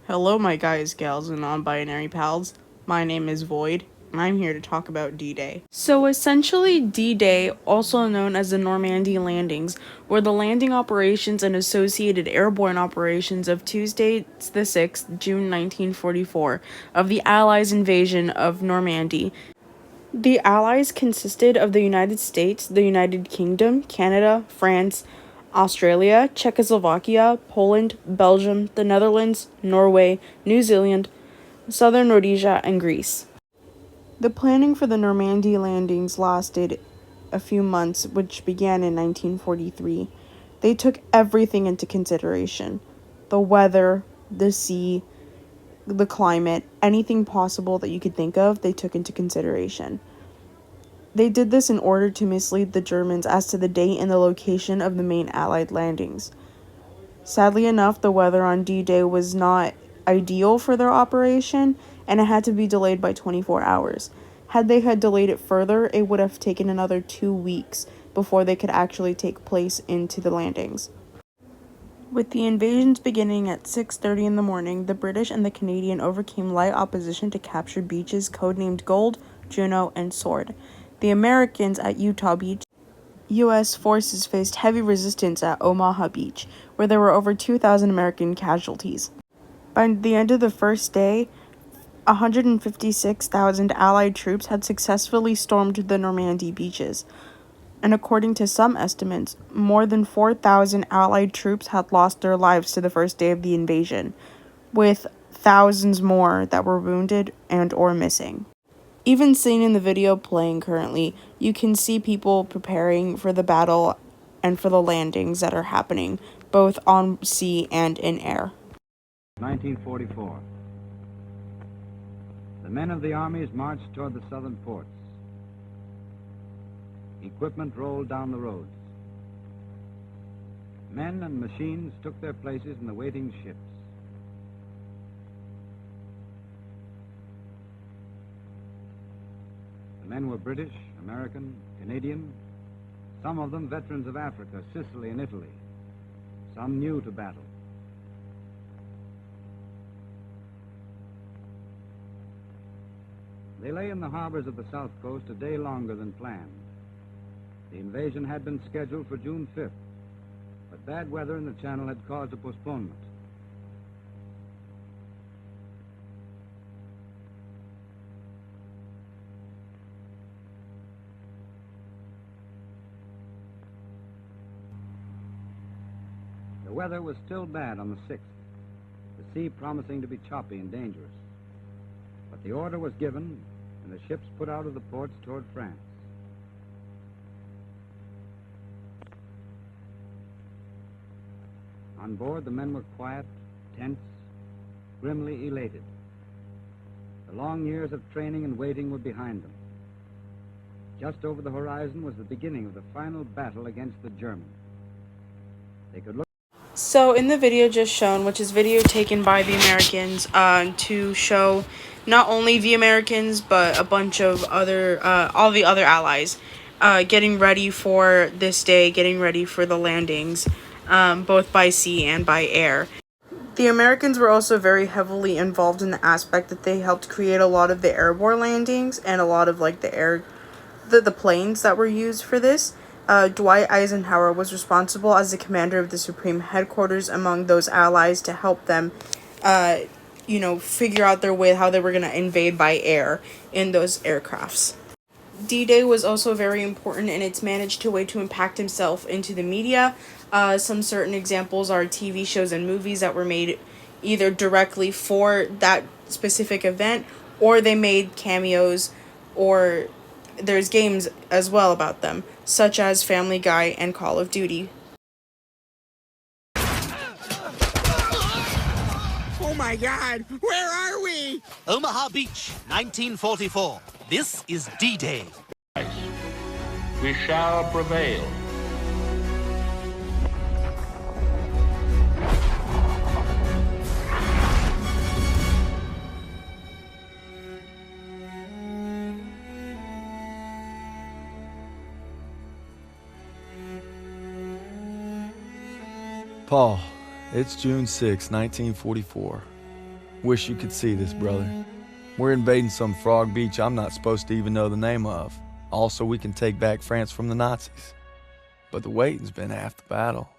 Hello, my guys, gals, and non-binary pals. My name is Void, and I'm here to talk about D-Day. So essentially, D-Day, also known as the Normandy landings, were the landing operations and associated airborne operations of Tuesday the 6th, June 1944, of the Allies' invasion of Normandy. The Allies consisted of the United States, the United Kingdom, Canada, France, Australia, Czechoslovakia, Poland, Belgium, the Netherlands, Norway, New Zealand, southern Rhodesia, and Greece. The planning for the Normandy landings lasted a few months, which began in 1943. They took everything into consideration: the weather, the sea, the climate, anything possible that you could think of, they took into consideration. They did this in order to mislead the Germans as to the date and the location of the main Allied landings. Sadly enough, the weather on D-Day was not ideal for their operation, and it had to be delayed by 24 hours. Had they had delayed it further, it would have taken another 2 weeks before they could actually take place into the landings. With the invasions beginning at 6:30 in the morning, the British and the Canadian overcame light opposition to capture beaches codenamed Gold, Juno, and Sword. The Americans at Utah Beach, U.S. forces faced heavy resistance at Omaha Beach, where there were over 2,000 American casualties. By the end of the first day, 156,000 Allied troops had successfully stormed the Normandy beaches, and according to some estimates, more than 4,000 Allied troops had lost their lives to the first day of the invasion, with thousands more that were wounded and or missing. Even seen in the video playing currently, you can see people preparing for the battle and for the landings that are happening, both on sea and in air. 1944. The men of the armies marched toward the southern ports. Equipment rolled down the roads. Men and machines took their places in the waiting ships. The men were British, American, Canadian, some of them veterans of Africa, Sicily, and Italy, some new to battle. They lay in the harbors of the South Coast a day longer than planned. The invasion had been scheduled for June 5th, but bad weather in the Channel had caused a postponement. The weather was still bad on the 6th, the sea promising to be choppy and dangerous. But the order was given, and the ships put out of the ports toward France. On board, the men were quiet, tense, grimly elated. The long years of training and waiting were behind them. Just over the horizon was the beginning of the final battle against the Germans. They could look. So in the video just shown, which is video taken by the Americans to show not only the Americans but a bunch of all the other allies getting ready for this day, getting ready for the landings, both by sea and by air. The Americans were also very heavily involved in the aspect that they helped create a lot of the airborne landings and a lot of like the planes that were used for this. Dwight Eisenhower was responsible as the commander of the Supreme Headquarters among those allies to help them, figure out their way, how they were going to invade by air in those aircrafts. D-Day was also very important, and it's managed a way to impact himself into the media. Some certain examples are TV shows and movies that were made either directly for that specific event, or they made cameos, or there's games as well about them, such as Family Guy and Call of Duty. Oh my God, where are we? Omaha Beach, 1944. This is D-Day. We shall prevail. Paul, it's June 6, 1944. Wish you could see this, brother. We're invading some frog beach I'm not supposed to even know the name of. Also, we can take back France from the Nazis. But the waiting's been half the battle.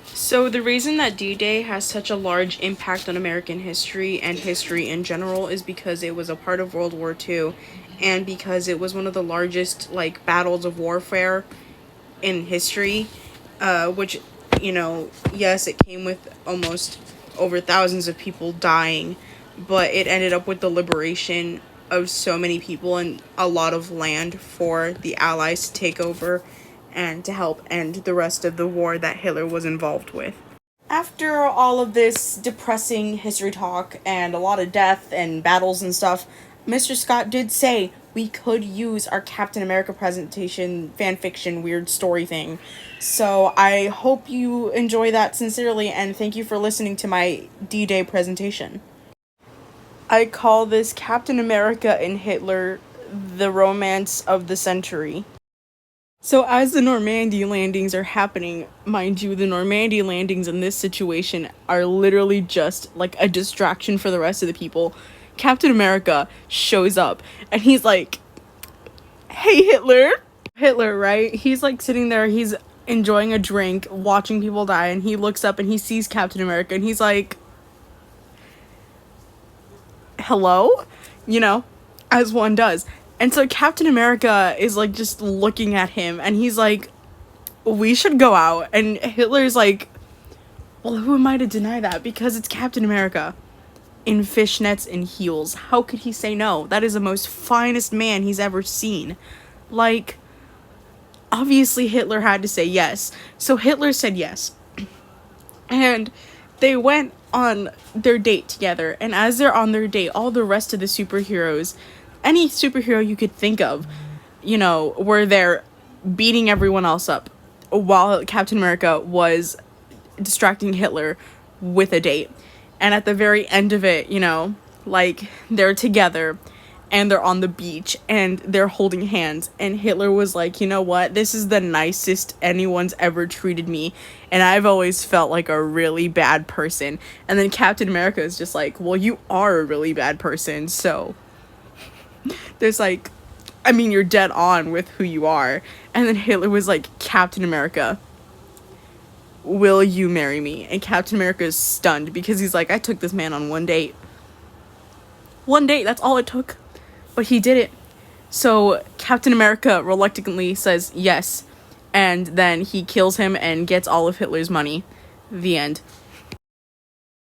So the reason that D-Day has such a large impact on American history and history in general is because it was a part of World War II, and because it was one of the largest, like, battles of warfare in history, which, you know, yes, it came with almost over thousands of people dying, but it ended up with the liberation of so many people and a lot of land for the Allies to take over and to help end the rest of the war that Hitler was involved with. After all of this depressing history talk and a lot of death and battles and stuff, Mr. Scott did say we could use our Captain America presentation, fanfiction, weird story thing. So I hope you enjoy that sincerely, and thank you for listening to my D-Day presentation. I call this Captain America and Hitler, the romance of the century. So as the Normandy landings are happening, mind you, the Normandy landings in this situation are literally just like a distraction for the rest of the people. Captain America shows up and he's like, "Hey, Hitler." Hitler, right? He's like sitting there, he's enjoying a drink, watching people die, and he looks up and he sees Captain America and he's like, "Hello?" You know, as one does. And so Captain America is like just looking at him and he's like, "We should go out." And Hitler's like, "Well, who am I to deny that? Because it's Captain America in fishnets and heels. How could he say no? That is the most finest man he's ever seen." Like, obviously Hitler had to say yes. So Hitler said yes. And they went on their date together. And as they're on their date, all the rest of the superheroes, any superhero you could think of, you know, were there beating everyone else up while Captain America was distracting Hitler with a date. And at the very end of it, you know, like, they're together and they're on the beach and they're holding hands, and Hitler was like, "You know what? This is the nicest anyone's ever treated me, and I've always felt like a really bad person." And then Captain America is just like, "Well, you are a really bad person, so..." There's like, I mean, you're dead on with who you are. And then Hitler was like, "Captain America, will you marry me?" And Captain America is stunned because he's like, I took this man on one date. One date, that's all it took. But he did it. So Captain America reluctantly says yes. And then he kills him and gets all of Hitler's money. The end.